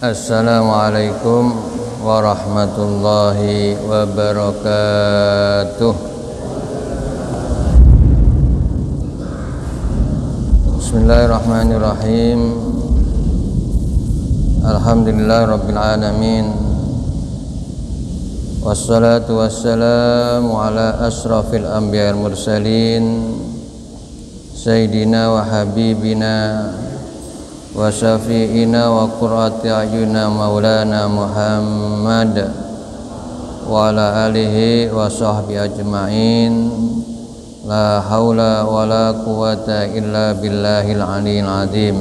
Assalamualaikum warahmatullahi wabarakatuh. Bismillahirrahmanirrahim. Alhamdulillahirabbil alamin. Wassalatu wassalamu ala asrafil anbiya'il mursalin sayyidina wa habibina wa syafi'ina wa qurrati a'yunina maulana Muhammad wa ala alihi wa sahbihi ajma'in. La haula wa la quwata illa billahil aliyyil azim.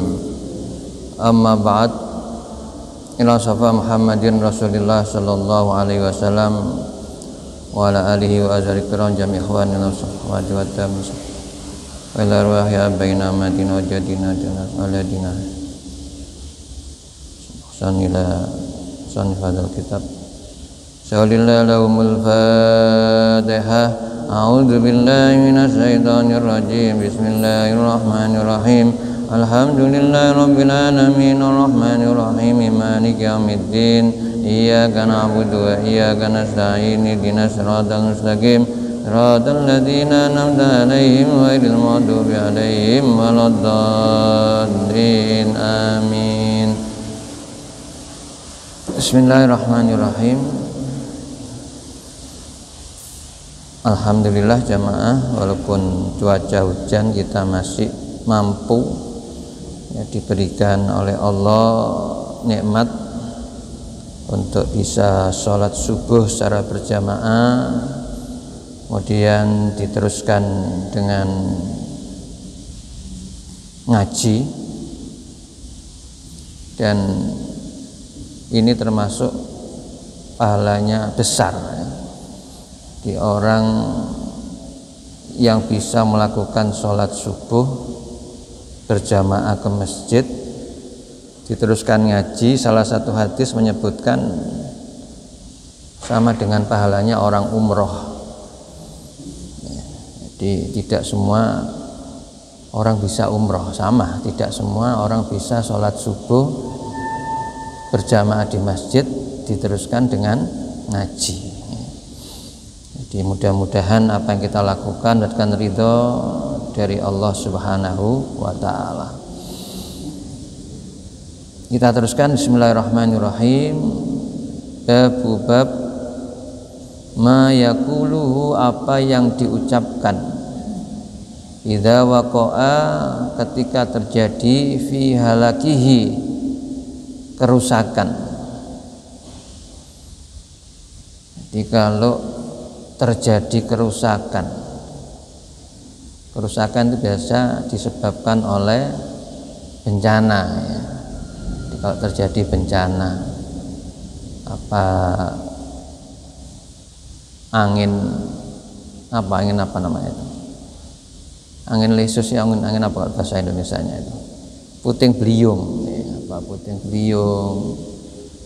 Amma ba'd. Ila safa Muhammadin Rasulillah sallallahu alaihi wasallam wa ala alihi wa azrikran jami' ikhwanina wa jawatan wa ila ruhi baina madina wa jadina aladina sanila sanfadul kitab sallallahu lahumul fatihah. A'udzu billahi minasy syaithanir rajim. Bismillahirrahmanirrahim. Alhamdulillahirabbil alamin arrahmanir rahim maliki yaumiddin. Iyyaka na'budu wa iyyaka nasta'in ihdinas siratal mustaqim siratal ladzina an'amta 'alaihim ghairil maghdubi 'alaihim waladdallin. Amin. Bismillahirrahmanirrahim. Alhamdulillah jamaah, walaupun cuaca hujan kita masih mampu ya, diberikan oleh Allah nikmat untuk bisa sholat subuh secara berjamaah, kemudian diteruskan dengan ngaji, dan ini termasuk pahalanya besar ya, di orang yang bisa melakukan sholat subuh berjamaah ke masjid, diteruskan ngaji. Salah satu hadis menyebutkan sama dengan pahalanya orang umroh. Jadi tidak semua orang bisa umroh, sama tidak semua orang bisa sholat subuh berjamaah di masjid diteruskan dengan ngaji. Jadi mudah-mudahan apa yang kita lakukan datangkan ridho dari Allah Subhanahu wa ta'ala. Kita teruskan. Bismillahirrahmanirrahim. Bab ma yaquluhu, apa yang diucapkan, idza waqa'a, ketika terjadi, fi halakihi, kerusakan. Jadi kalau terjadi kerusakan itu biasa disebabkan oleh bencana ya. Jadi kalau terjadi bencana, angin apa namanya itu, angin lesus ya, angin apa bahasa Indonesianya itu, puting beliung ya, puting beliung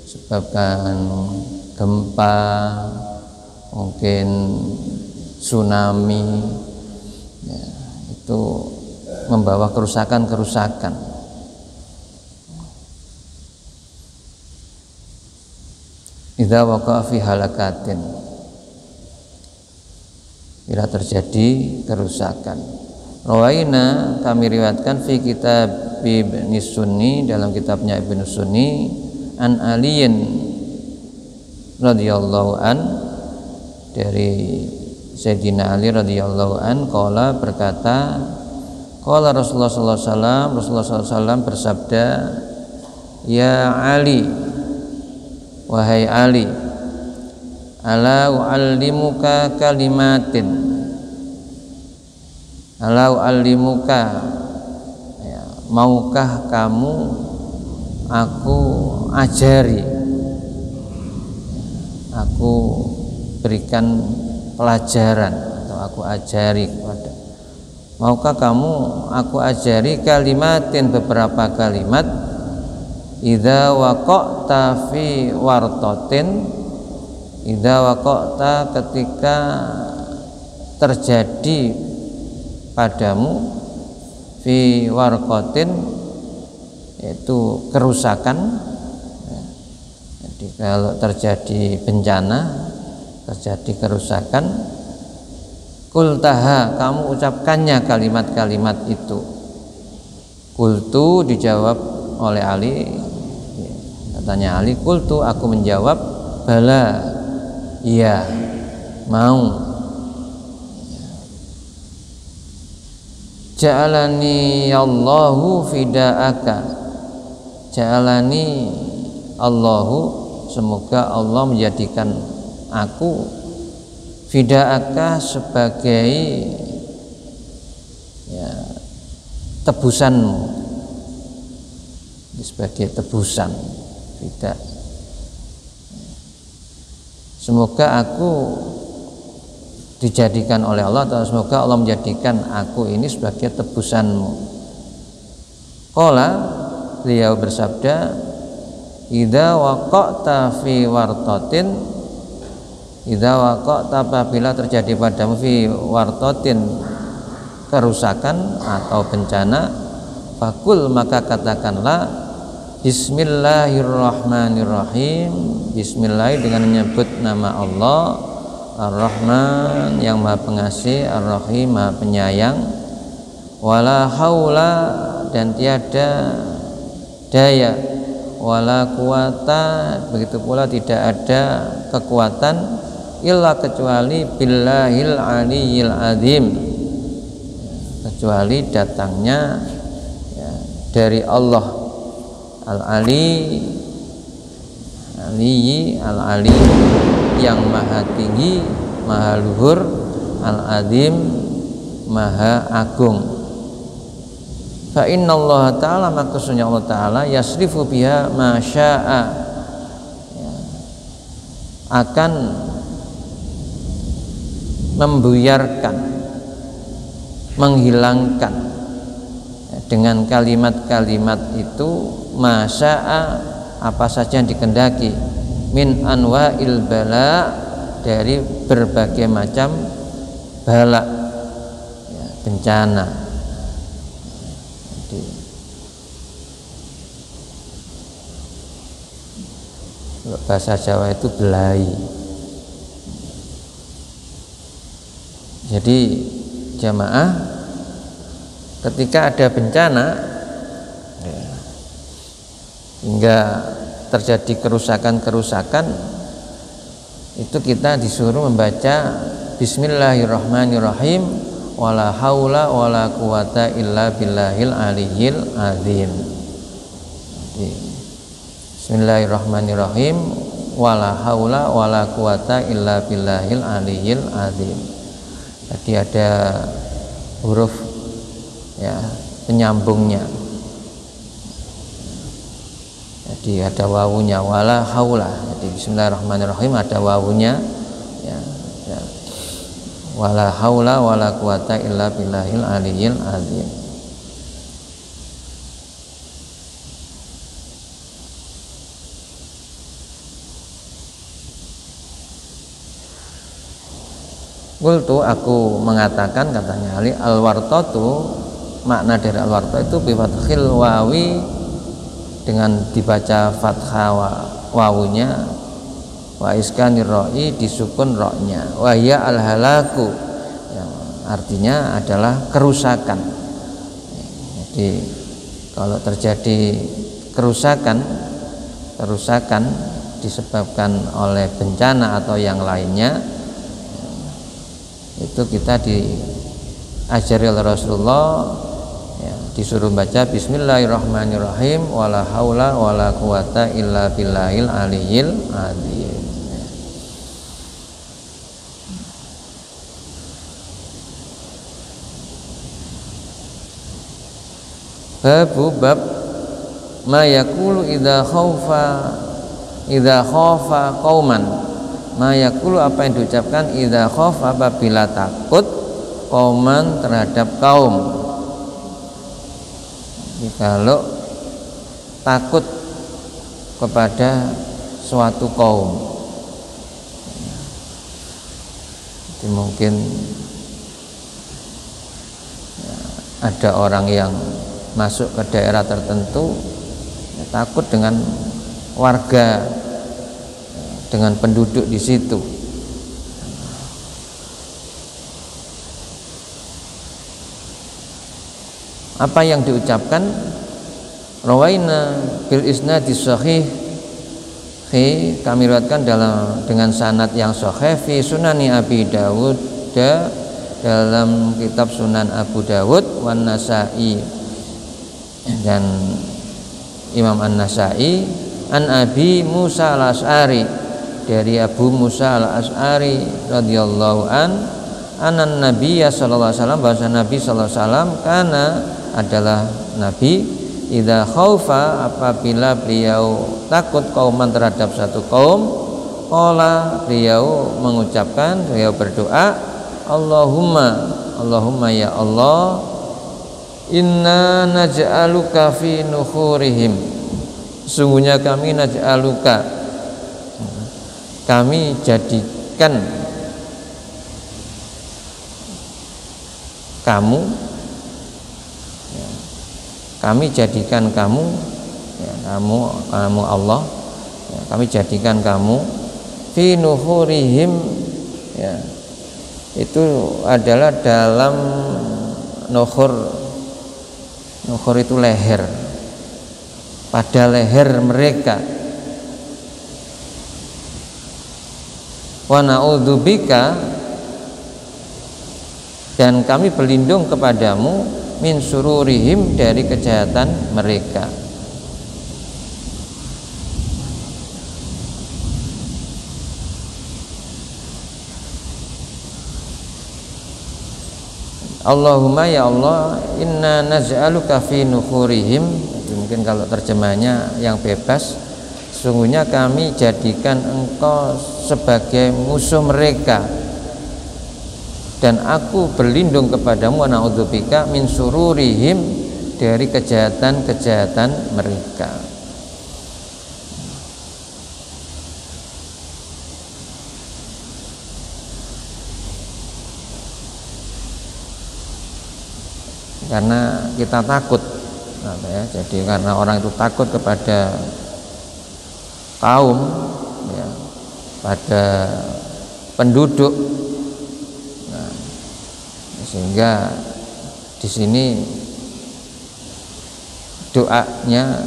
sebabkan gempa, mungkin tsunami ya, itu membawa kerusakan. Idza waqa'a fi halakatin, bila terjadi kerusakan. Rawaina, kami riwayatkan, fi kitab Ibnu Sunni, dalam kitabnya Ibnu Sunni, an Aliyin radhiyallahu an, dari Sayyidina Ali radhiyallahu an, qala, berkata, qala Rasulullah sallallahu alaihi wasallam, Rasulullah sallallahu alaihi wasallam bersabda, ya Ali, wahai Ali, ala u'allimuka kalimatin, ala u'allimuka ya, maukah kamu aku ajari, aku berikan pelajaran atau aku ajari kepada, maukah kamu aku ajari kalimatin, beberapa kalimat, idza waqa'ta fi wartatin, idza waqa'ta, ketika terjadi padamu, fi warqatin, yaitu kerusakan, Jadi kalau terjadi bencana, terjadi kerusakan, kultaha, kamu ucapkannya kalimat-kalimat itu. Kultu dijawab oleh Ali, katanya Ali, kultu aku menjawab, bala, iya, mau. Ja'alani Allahu fida'aka, ja'alani Allahu, semoga Allah menjadikan aku fida'aka sebagai ya, tebusanmu, sebagai tebusan fida. Semoga aku dijadikan oleh Allah, atau semoga Allah menjadikan aku ini sebagai tebusanmu. Qala, beliau bersabda, idza waqa'ta fi wartatin, idza waqa'ta, apabila terjadi padamu fi wartatin, kerusakan atau bencana, fakul, maka katakanlah bismillahirrahmanirrahim, bismillah dengan menyebut nama Allah, Ar-Rahman yang Maha Pengasih, Ar-Rahim Maha Penyayang. Wala haula, dan tiada daya, wala quwata, begitu pula tidak ada kekuatan, illa kecuali billahil aliyil azim, kecuali datangnya ya, dari Allah Al-Ali, Aliyi, Al-Ali yang maha tinggi, maha luhur, Al-Azim, maha agung. Fa innallaha ta'ala, maka sesungguhnya Allah Ta'ala yasrifu biha ma syaa, ya, akan membuyarkan, menghilangkan ya, dengan kalimat-kalimat itu ma syaa, apa saja yang dikehendaki, min anwa'il bala, dari berbagai macam bala ya, bencana. Jadi, bahasa Jawa itu belai. Jadi jamaah, ketika ada bencana ya, hingga terjadi kerusakan-kerusakan, itu kita disuruh membaca bismillahirrahmanirrahim, wala haula wala quwata illa billahil aliyyil azim. Bismillahirrahmanirrahim, wala haula wala quwata illa billahil aliyyil azim. Jadi ada huruf ya penyambungnya. Jadi ada wawunya, wala haula. Jadi bismillahirrahmanirrahim ada wawunya ya, ya. Wala haula wala quwata illa billahil aliyyil azim. Qultu, aku mengatakan, katanya Ali, al-wartatu, makna dari al-warta itu bifathil wawi, dengan dibaca fathah wawunya, wa iskanir ra'i, disukun ra'nya, wa hiya al-halaku, ya, artinya adalah kerusakan. Jadi kalau terjadi kerusakan disebabkan oleh bencana atau yang lainnya, itu kita diajari oleh Rasulullah ya, disuruh baca bismillahirrahmanirrahim, wala haula wala quwata illa billahil aliyyil azim. Bab ma yaqulu idza khafa qauman, ma yaqulu, apa yang diucapkan idza khafa, apabila takut, qauman, terhadap kaum. Jadi kalau takut kepada suatu kaum, jadi mungkin ya, ada orang yang masuk ke daerah tertentu ya, takut dengan warga dengan penduduk di situ. Apa yang diucapkan? Rawaina bil isnadi sahih, kami riwayatkan dengan sanad yang sahih fi sunani Abi Dawud, dalam kitab Sunan Abu Dawud, wan Nasai dan Imam An-Nasai, an Abi Musa Al-Asy'ari, dari Abu Musa Al-Asy'ari radhiyallahu anan Nabiya sallallahu alaihi wasallam, bahasa Nabi sallallahu alaihi wasallam karena adalah Nabi idza khaufa, apabila beliau takut kauman terhadap satu kaum, qala, beliau mengucapkan, beliau berdoa, Allahumma ya Allah, inna naj'aluka fi nukhurihim, sungguhnya kami naj'aluka, kami jadikan kamu, kami jadikan kamu, kamu Allah, kami jadikan kamu fi nuhurihim, itu adalah dalam nuhur itu leher, pada leher mereka. Wa na'udzubika, dan kami berlindung kepadamu, min sururihim, dari kejahatan mereka. Allahumma ya Allah, inna naj'aluka fi nukhurihim, mungkin kalau terjemahnya yang bebas, sungguhnya kami jadikan engkau sebagai musuh mereka, dan aku berlindung kepadamu, wa na'udzubika min sururihim, dari kejahatan-kejahatan mereka. Karena kita takut, jadi karena orang itu takut kepada kaum, pada penduduk, sehingga di sini doanya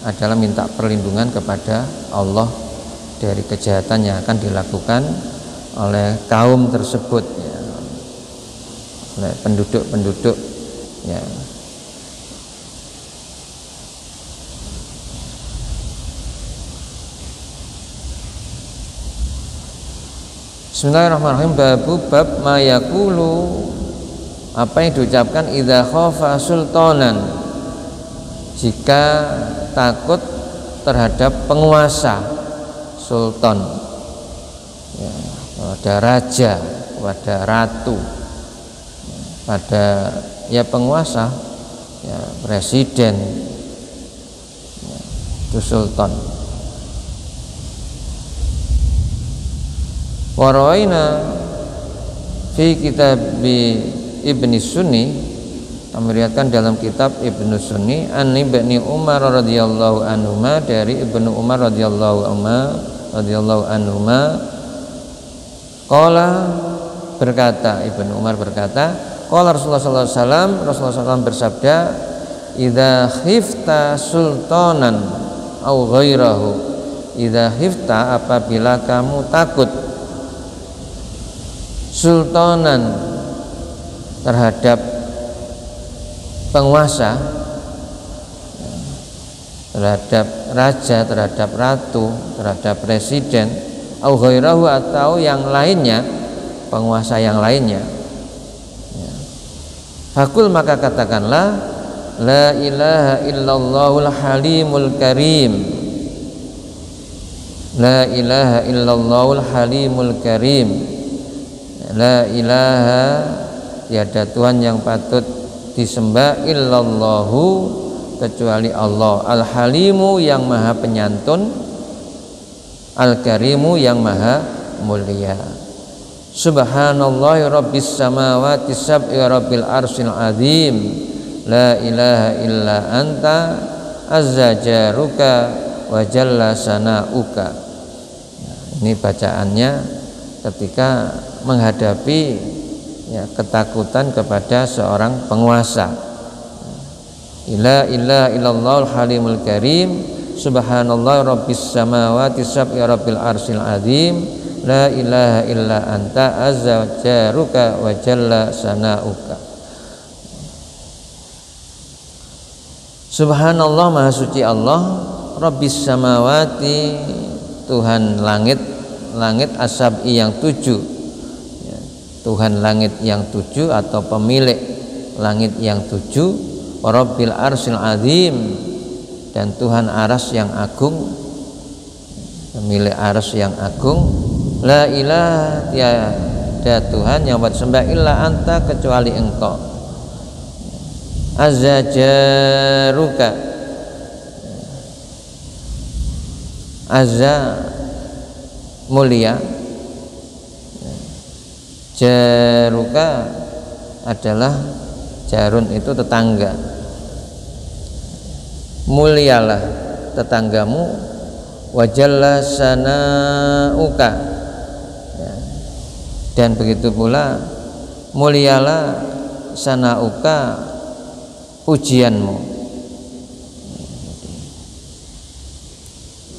adalah minta perlindungan kepada Allah dari kejahatan yang akan dilakukan oleh kaum tersebut, oleh penduduk-penduduk, Bismillahirrahmanirrahim. Bab ma yaqulu, apa yang diucapkan idza khafa sultanan, jika takut terhadap penguasa, sultan, pada raja, pada ratu, pada penguasa, presiden, itu sultan. Warawaina fi kitab Ibnu Sunni, kami riwayatkan dalam kitab Ibnu Sunni, an Ibnu Umar radhiyallahu anhuma, dari Ibnu Umar radhiyallahu anhuma, qala, berkata, Ibnu Umar berkata, qala Rasulullah sallallahu alaihi wasallam, Rasulullah SAW bersabda, idza khifta sultanan au ghairahu, idza khifta, apabila kamu takut sultanan, terhadap penguasa, terhadap raja, terhadap ratu, terhadap presiden, au ghairahu, atau yang lainnya, penguasa yang lainnya, fakul, maka katakanlah, la ilaha illallahul halimul karim, la ilaha illallahul halimul karim, la ilaha, tiada Tuhan yang patut disembah, illallahu, kecuali Allah, al-halimu, yang maha penyantun, al-karimu, yang maha mulia. Subhanallahi rabbis samawati sab'i rabbil arsyil azim, la ilaha illa anta azza jaruka wa jalla sanauka. Ini bacaannya ketika menghadapi ya, ketakutan kepada seorang penguasa. La ilaha illallahul halimul karim, subhanallah rabbis samawati sab'i rabbil arsyil azim, la ilaha illa anta azza jaruka wa jalla sanauka. Subhanallah, maha suci Allah, rabbis samawati, Tuhan langit asab'i yang 7 ya, Tuhan langit yang 7 atau pemilik langit yang 7, rabbil arsyil azim, dan Tuhan aras yang agung, pemilik aras yang agung. La ilaha, tiada Tuhan yang bersembah illa anta, kecuali engkau. Azza jaruka, azza mulia, jaruka adalah jarun itu tetangga, mulialah tetanggamu, wajalla sanauka ya. Dan begitu pula mulialah sanauka, pujianmu.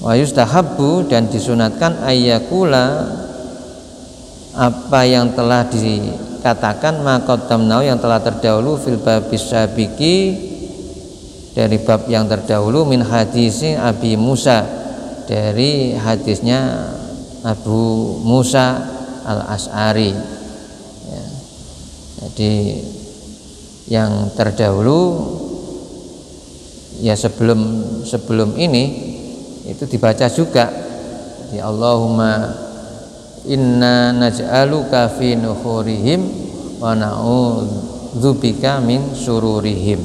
Wa yustahabbu, dan disunatkan ayyakula, apa yang telah dikatakan, maqaddamnau, yang telah terdahulu, fil babis sabiki, dari bab yang terdahulu, min hadisi Abi Musa, dari hadisnya Abu Musa al-Asy'ari ya. Jadi yang terdahulu ya sebelum ini itu dibaca juga. Jadi Allahumma inna naj'aluka fi nuhurihim wa na'udzubika min sururihim.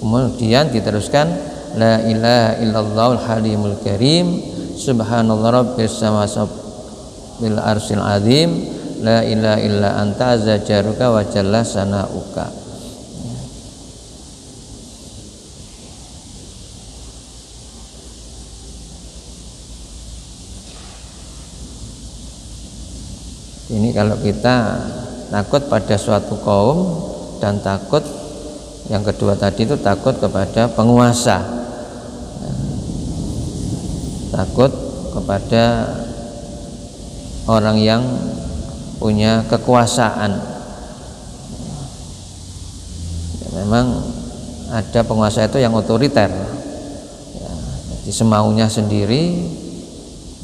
Kemudian diteruskan la ilaha illallahul halimul karim, subhanallah rabbis samawati bil arsyil azim, la ilaha illa anta azza jaruka wa jalla sanauka. Ini kalau kita takut pada suatu kaum, dan takut yang kedua tadi itu takut kepada penguasa, takut kepada orang yang punya kekuasaan. Ya, memang ada penguasa itu yang otoriter ya, jadi semaunya sendiri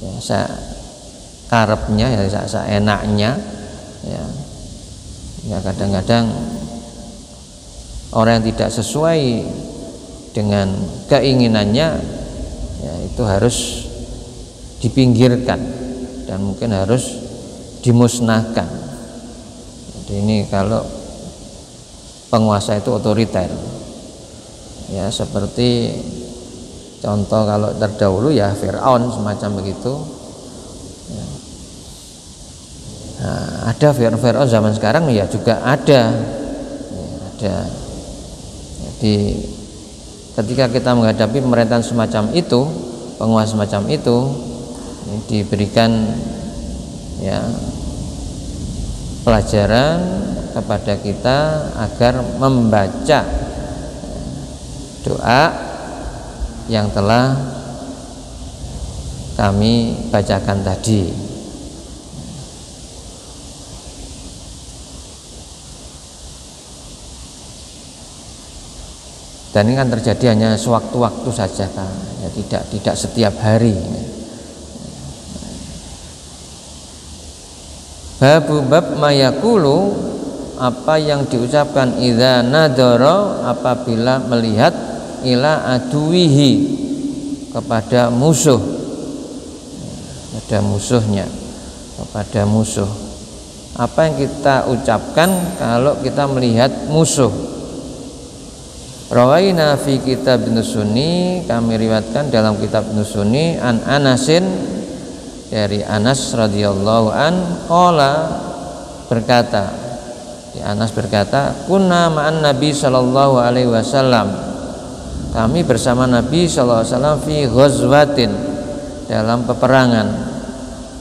ya, karepnya ya, seenaknya ya, kadang-kadang orang yang tidak sesuai dengan keinginannya ya, itu harus dipinggirkan dan mungkin harus dimusnahkan. Jadi ini kalau penguasa itu otoriter ya, seperti contoh kalau terdahulu ya Fir'aun semacam begitu. Nah, ada Fir'aun zaman sekarang ya juga ada. Jadi ketika kita menghadapi pemerintahan semacam itu, penguasa semacam itu, ini diberikan ya pelajaran kepada kita agar membaca doa yang telah kami bacakan tadi. Dan ini kan terjadi hanya sewaktu-waktu saja kan, ya, tidak setiap hari. Bab mayakulu, apa yang diucapkan idza nadara, apabila melihat ila aduwihi, kepada musuh, pada musuhnya, kepada musuh. Apa yang kita ucapkan kalau kita melihat musuh? Rawaina fi kitab Ibnu Sunni, kami riwayatkan dalam kitab Ibnu Sunni, an Anasin, dari Anas radhiyallahu an, qala, berkata, Anas berkata, kunna ma'an Nabi sallallahu alaihi wasallam, kami bersama Nabi sallallahu alaihi wasallam fi ghazwatin, dalam peperangan,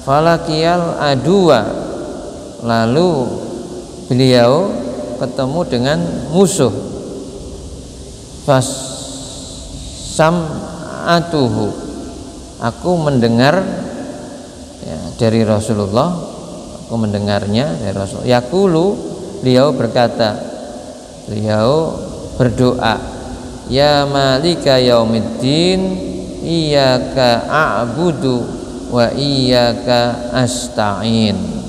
falakiyal adwa, lalu beliau ketemu dengan musuh. Fasam'atuhu, aku mendengar ya, dari Rasulullah, aku mendengarnya dari Rasul. Yaqulu, beliau berkata, beliau berdoa, ya malika yaumiddin, iyyaka a'budu wa iyyaka asta'in.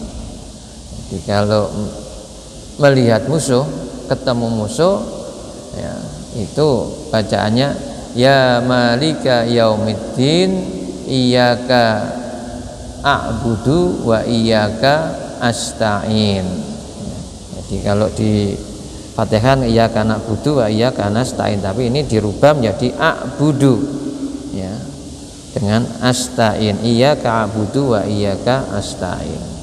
Jadi kalau melihat musuh, ketemu musuh ya, itu bacaannya ya malika yaumiddin, iyyaka a'budu wa iyyaka asta'in. Jadi kalau di Fatihah iyyaka na'budu wa iyyaka nasta'in, tapi ini dirubah menjadi a'budu ya, dengan asta'in, iyyaka a'budu wa iyyaka asta'in.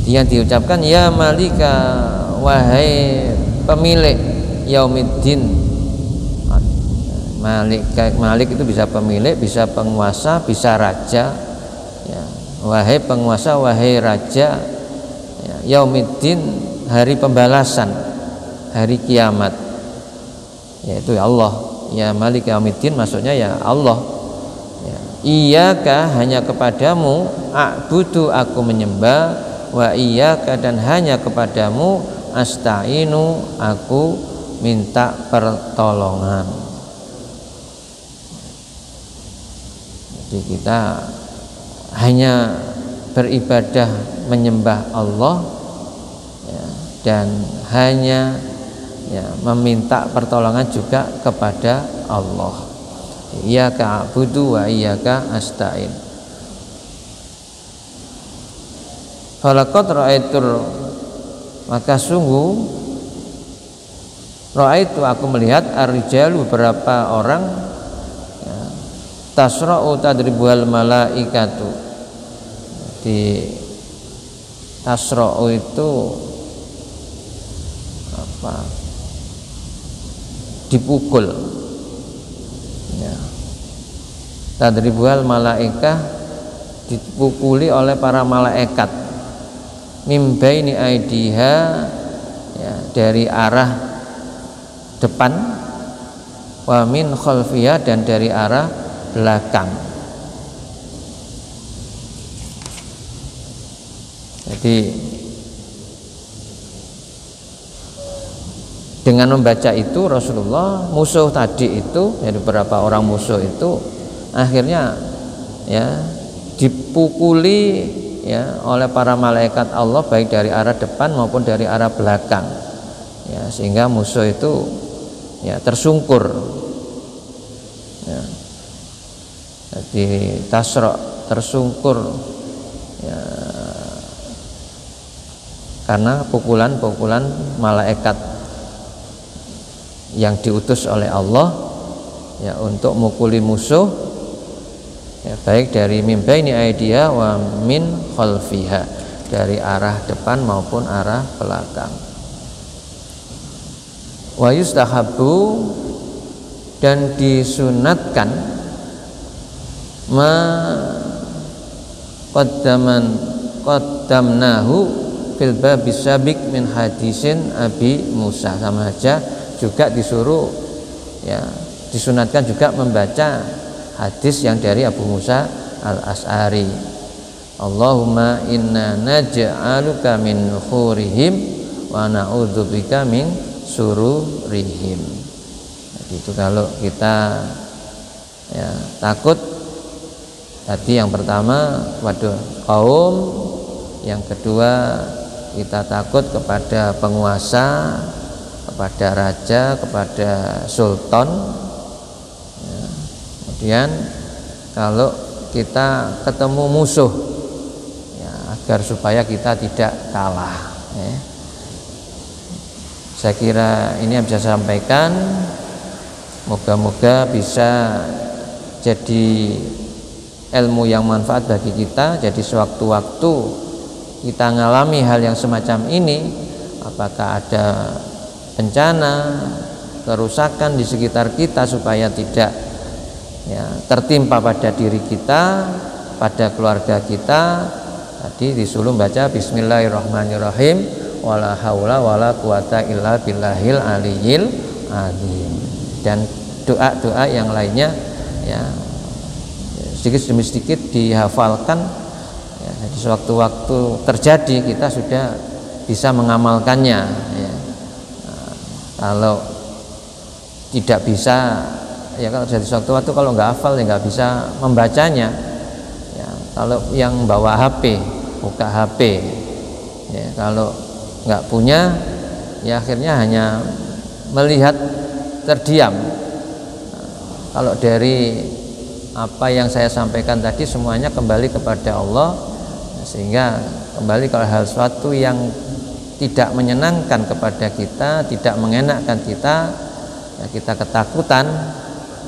Yang diucapkan ya malika, wahai pemilik yaumiddin. Malik itu bisa pemilik, bisa penguasa, bisa raja ya. Wahai penguasa, wahai raja ya, yaumiddin, hari pembalasan, hari kiamat, yaitu Allah. Ya malik yaumiddin maksudnya ya Allah ya. Iyyaka, hanya kepadamu, a'budu, aku menyembah, wa iyyaka, dan hanya kepadamu, asta'inu, aku minta pertolongan. Jadi kita hanya beribadah menyembah Allah ya, dan hanya ya, meminta pertolongan juga kepada Allah. Iyyaka a'budu wa iyyaka asta'in. Falaqad ra'aitur, maka sungguh ra'aitu, aku melihat, ar-rijalu, beberapa orang ya, tasra'u tadribuhal malaikatu. Di tasra'u itu apa? Dipukul ya. Tadribuhal malaikah, dipukuli oleh para malaikat, mim baini aidiha ya, dari arah depan, wa min khalfiha, dan dari arah belakang. Jadi dengan membaca itu Rasulullah, musuh tadi itu, jadi beberapa orang musuh itu akhirnya ya dipukuli ya oleh para malaikat Allah, baik dari arah depan maupun dari arah belakang ya, sehingga musuh itu ya tersungkur ya. Jadi tasra, tersungkur ya, karena pukulan-pukulan malaikat yang diutus oleh Allah ya untuk mukuli musuh ya, baik dari min baini aidiha wa min khalfiha, dari arah depan maupun arah belakang. Wa yustahabu, dan disunatkan, ma qaddamnahu fil babis sabiq min hadisin Abi Musa, sama saja juga disuruh ya, disunatkan juga membaca hadis yang dari Abu Musa al-Asy'ari. Allahumma inna naj'aluka min nuhurihim wa na'udzubika min sururihim. Jadi itu kalau kita ya, takut tadi yang pertama kepada kaum, yang kedua kita takut kepada penguasa, kepada raja, kepada sultan ya. Kemudian kalau kita ketemu musuh ya, agar supaya kita tidak kalah ya. Saya kira ini yang bisa saya sampaikan, moga-moga bisa jadi ilmu yang manfaat bagi kita. Jadi sewaktu-waktu kita mengalami hal yang semacam ini, apakah ada bencana, kerusakan di sekitar kita, supaya tidak ya, tertimpa pada diri kita, pada keluarga kita tadi disuruh baca bismillahirrahmanirrahim wala haula wala quwata illa billahil aliyil azim, dan doa-doa yang lainnya ya sedikit demi sedikit dihafalkan ya, jadi sewaktu-waktu terjadi kita sudah bisa mengamalkannya ya. Nah, kalau tidak bisa ya, kalau jadi sewaktu-waktu kalau nggak hafal ya nggak bisa membacanya ya. Kalau yang bawa HP buka HP ya, kalau nggak punya ya akhirnya hanya melihat terdiam. Nah, kalau dari apa yang saya sampaikan tadi semuanya kembali kepada Allah, sehingga kembali kalau hal sesuatu yang tidak menyenangkan kepada kita, tidak mengenakkan kita ya, kita ketakutan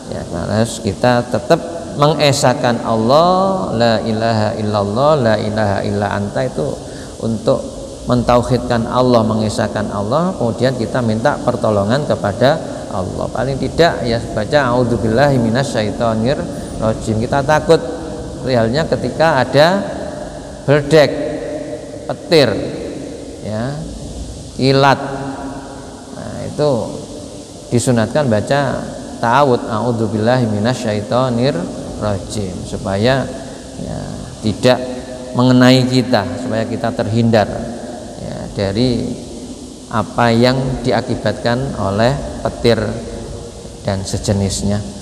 ya, harus kita tetap mengesahkan Allah, la ilaha illallah, la ilaha illa anta, itu untuk mentauhidkan Allah, mengesahkan Allah, kemudian kita minta pertolongan kepada Allah. Paling tidak ya baca a'udzubillahi minasyaitonir rajim. Kita takut realnya ketika ada berdek, petir ya, kilat, nah itu disunatkan baca ta'awudz a'udzubillahi minasyaitonir rajim supaya ya, tidak mengenai kita, supaya kita terhindar ya, dari apa yang diakibatkan oleh petir dan sejenisnya.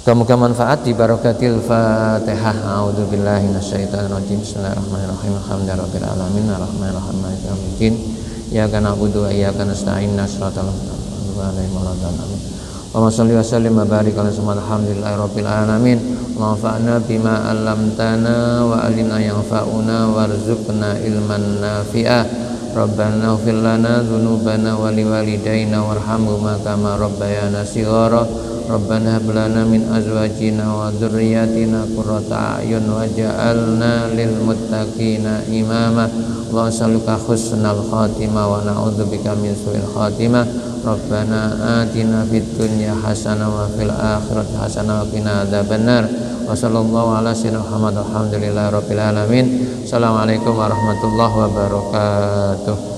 Semoga manfaat di barakatil Fatihah. A'udzubillahi minasyaitonir rajim. Bismillahirrahmanirrahim. Alhamdulillahirabbil alamin arrahmanirrahim maliki yaumiddin. Iyyaka na'budu wa iyyaka nasta'in. Shiratal ladzina Allahumma shalli wa sallim wa barik ala sayyidina alhamdulillahirabbil alamin. Wanfa'na bima 'allamtana wa allimna yanfa'una warzuqna ilman nafi'ah. Rabbana ighfir lana dzunubana wa liwalidayna warhamhuma kama rabbayana shighara. Rabbana hab lana min azwajina wa dzurriyyatina qurrata a'yun waj'alna lil muttaqina imama. Wa as'aluka husnal khatimah wa na'udzubika min su'il khatimah. Rabbana atina fid dunya hasanah wa fil akhirati hasanah wa qina adzabannar. Wa sallallahu ala sayyidina Muhammad walhamdulillahi rabbil alamin. Assalamualaikum warahmatullahi wabarakatuh.